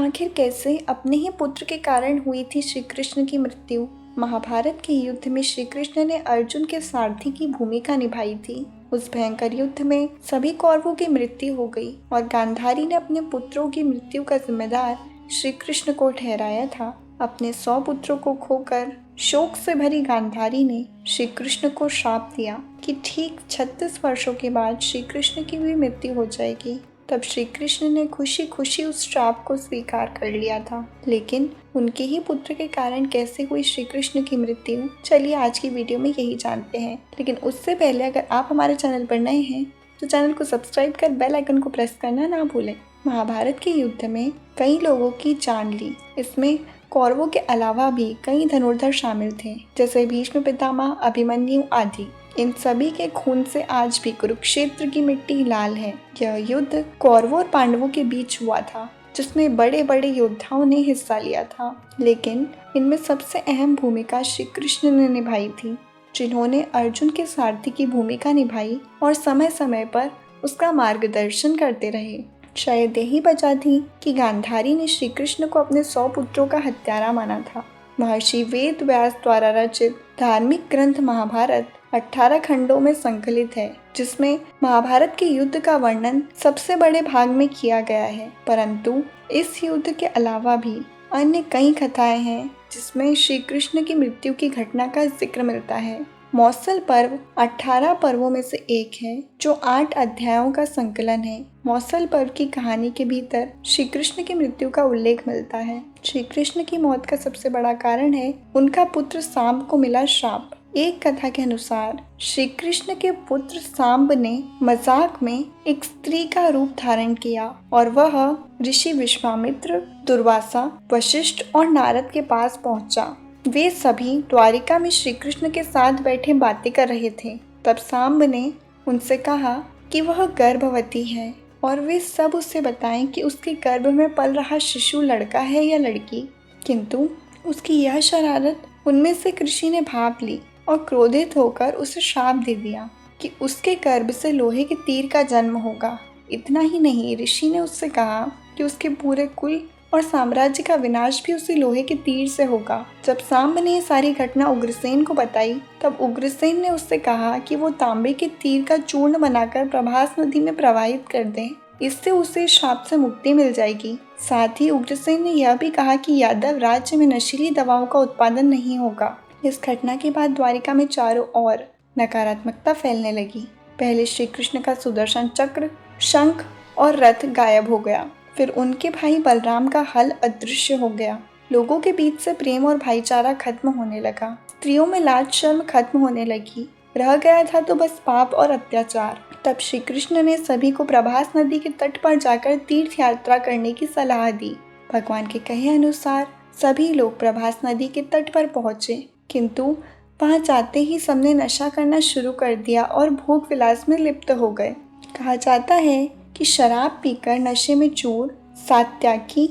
आखिर कैसे अपने ही पुत्र के कारण हुई थी श्री कृष्ण की मृत्यु। महाभारत के युद्ध में श्री कृष्ण ने अर्जुन के सारथी की भूमिका निभाई थी। उस भयंकर युद्ध में सभी कौरवों की मृत्यु हो गई और गांधारी ने अपने पुत्रों की मृत्यु का जिम्मेदार श्री कृष्ण को ठहराया था। अपने 100 पुत्रों को खोकर शोक से भरी गांधारी ने श्री कृष्ण को श्राप दिया कि ठीक 36 वर्षों के बाद श्री कृष्ण की भी मृत्यु हो जाएगी। तब श्री कृष्ण ने खुशी खुशी उस श्राप को स्वीकार कर लिया था। लेकिन उनके ही पुत्र के कारण कैसे हुई श्री कृष्ण की मृत्यु, चलिए आज की वीडियो में यही जानते हैं। लेकिन उससे पहले अगर आप हमारे चैनल पर नए हैं तो चैनल को सब्सक्राइब कर बेल आइकन को प्रेस करना ना भूलें। महाभारत के युद्ध में कई लोगों की जान ली। इसमें कौरवों के अलावा भी कई धनुर्धर शामिल थे, जैसे भीष्म पितामह, अभिमन्यु आदि। इन सभी के खून से आज भी कुरुक्षेत्र की मिट्टी लाल है। यह युद्ध कौरवों और पांडवों के बीच हुआ था, जिसमें बड़े बड़े योद्धाओं ने हिस्सा लिया था। लेकिन इनमें सबसे अहम भूमिका श्री कृष्ण ने निभाई थी, जिन्होंने अर्जुन के सारथी की भूमिका निभाई और समय समय पर उसका मार्गदर्शन करते रहे। शायद यही वजह थी कि गांधारी ने श्री कृष्ण को अपने 100 पुत्रों का हत्यारा माना था। महर्षि वेद व्यास द्वारा रचित धार्मिक ग्रंथ महाभारत 18 खंडों में संकलित है, जिसमें महाभारत के युद्ध का वर्णन सबसे बड़े भाग में किया गया है। परंतु इस युद्ध के अलावा भी अन्य कई कथाएं हैं जिसमें श्री कृष्ण की मृत्यु की घटना का जिक्र मिलता है। मौसल पर्व 18 पर्वों में से एक है, जो 8 अध्यायों का संकलन है। मौसल पर्व की कहानी के भीतर श्री कृष्ण की मृत्यु का उल्लेख मिलता है। श्री कृष्ण की मौत का सबसे बड़ा कारण है उनका पुत्र सांब को मिला श्राप। एक कथा के अनुसार श्री कृष्ण के पुत्र सांब ने मजाक में एक स्त्री का रूप धारण किया और वह ऋषि विश्वामित्र, दुर्वासा, वशिष्ठ और नारद के पास पहुंचा। वे सभी द्वारिका में श्री कृष्ण के साथ बैठे बातें कर रहे थे। तब सांब ने उनसे कहा कि वह गर्भवती है और वे सब उससे बताएं कि उसके गर्भ में पल रहा शिशु लड़का है या लड़की। किंतु उसकी यह शरारत उनमें से ऋषि ने भांप ली और क्रोधित होकर उसे श्राप दे दिया कि उसके गर्भ से लोहे के तीर का जन्म होगा। इतना ही नहीं, ऋषि ने उससे कहा कि उसके पूरे कुल और साम्राज्य का विनाश भी उसी लोहे के तीर से होगा। जब सांब ने ये सारी घटना उग्रसेन को बताई, तब उग्रसेन ने उससे कहा कि वो तांबे के तीर का चूर्ण बनाकर प्रभास नदी में प्रवाहित कर दे, इससे उसे श्राप से मुक्ति मिल जाएगी। साथ ही उग्रसेन ने यह भी कहा कि यादव राज्य में नशीली दवाओं का उत्पादन नहीं होगा। इस घटना के बाद द्वारिका में चारों ओर नकारात्मकता फैलने लगी। पहले श्री कृष्ण का सुदर्शन चक्र, शंख और रथ गायब हो गया। फिर उनके भाई बलराम का हल अदृश्य हो गया। लोगों के बीच से प्रेम और भाईचारा खत्म होने लगा। स्त्रियों में लाज शर्म खत्म होने लगी। रह गया था तो बस पाप और अत्याचार। तब श्री कृष्ण ने सभी को प्रभास नदी के तट पर जाकर तीर्थ यात्रा करने की सलाह दी। भगवान के कहे अनुसार सभी लोग प्रभास नदी के तट पर पहुंचे, किंतु वहां जाते ही सबने नशा करना शुरू कर दिया और भोग विलास में लिप्त हो गए। कहा जाता है कि शराब पीकर नशे में चूर सात्याकी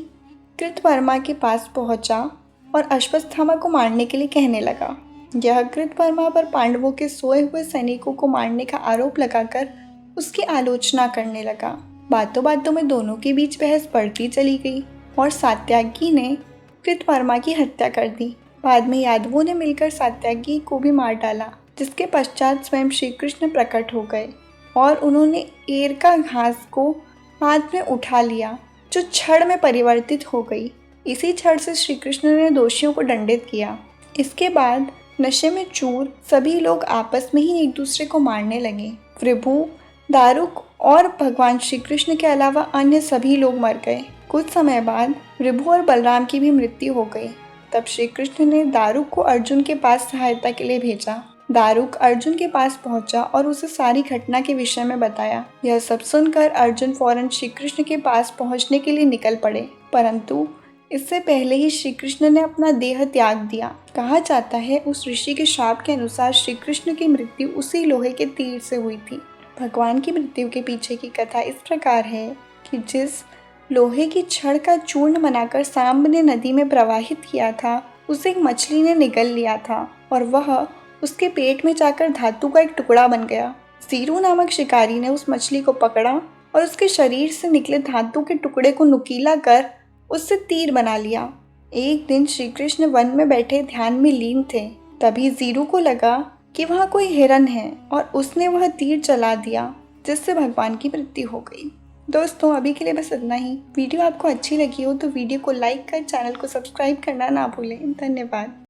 कृतवर्मा के पास पहुंचा और अश्वत्थामा को मारने के लिए कहने लगा। यह कृतवर्मा पर पांडवों के सोए हुए सैनिकों को मारने का आरोप लगाकर उसकी आलोचना करने लगा। बातों बातों में दोनों के बीच बहस बढ़ती चली गई और सात्याकी ने कृतवर्मा की हत्या कर दी। बाद में यादवों ने मिलकर सात्याकी को भी मार डाला, जिसके पश्चात स्वयं श्री कृष्ण प्रकट हो गए और उन्होंने एरका घास को हाथ में उठा लिया, जो छड़ में परिवर्तित हो गई। इसी छड़ से श्री कृष्ण ने दोषियों को दंडित किया। इसके बाद नशे में चूर सभी लोग आपस में ही एक दूसरे को मारने लगे। प्रभु, दारुक और भगवान श्री कृष्ण के अलावा अन्य सभी लोग मर गए। कुछ समय बाद प्रभु और बलराम की भी मृत्यु हो गई। तब श्री कृष्ण ने दारुक को अर्जुन के पास सहायता के लिए भेजा। दारुक अर्जुन के पास पहुंचा और उसे सारी घटना के विषय में बताया। यह सब सुनकर अर्जुन फौरन श्री कृष्ण के पास पहुंचने के लिए निकल पड़े, परंतु इससे पहले ही श्री कृष्ण ने अपना देह त्याग दिया। कहा जाता है उस ऋषि के श्राप के अनुसार श्री कृष्ण की मृत्यु उसी लोहे के तीर से हुई थी। भगवान की मृत्यु के पीछे की कथा इस प्रकार है कि जिस लोहे की छड़ का चूर्ण बनाकर सांब ने नदी में प्रवाहित किया था, उसे एक मछली ने निगल लिया था और वह उसके पेट में जाकर धातु का एक टुकड़ा बन गया। सीरू नामक शिकारी ने उस मछली को पकड़ा और उसके शरीर से निकले धातु के टुकड़े को नुकीला कर उससे तीर बना लिया। एक दिन श्री कृष्ण वन में बैठे ध्यान में लीन थे। तभी ज़ीरू को लगा कि वहाँ कोई हिरन है और उसने वह तीर चला दिया, जिससे भगवान की मृत्यु हो गई। दोस्तों, अभी के लिए बस इतना ही। वीडियो आपको अच्छी लगी हो तो वीडियो को लाइक कर चैनल को सब्सक्राइब करना ना भूलें। धन्यवाद।